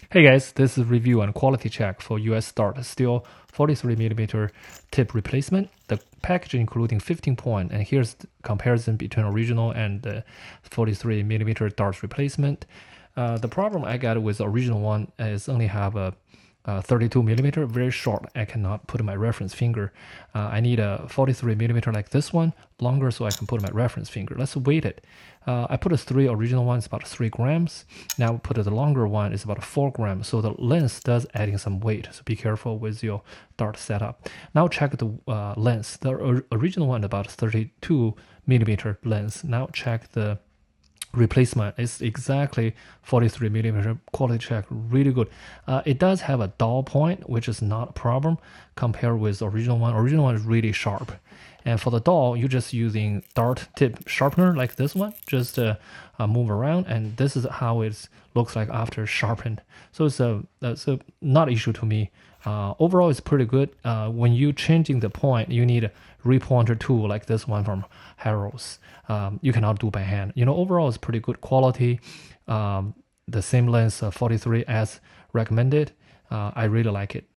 Hey guys, this is review and quality check for US Dart Steel 43mm tip replacement. The package including 15 point, and here's the comparison between original and the 43mm dart replacement. The problem I got with the original one is only have a 32mm, very short. I cannot put my reference finger. I need a 43mm like this one, longer so I can put my reference finger. Let's weight it. I put a 3 original one, it's about 3 grams. Now put the longer one, is about 4 grams. So the length does adding some weight. So be careful with your dart setup. Now check the length. The original one about 32mm length. Now check the replacement is exactly 43mm. Quality check really good. It does have a dull point, which is not a problem compared with the original one. Original one is really sharp, and for the dull you're just using dart tip sharpener like this one, just move around, and this is how it looks like after sharpened. So it's a not issue to me. Overall it's pretty good. When you changing the point, you need a repointer tool like this one from Harrows. You cannot do by hand. Overall it's pretty good quality. The same length 43 as recommended. I really like it.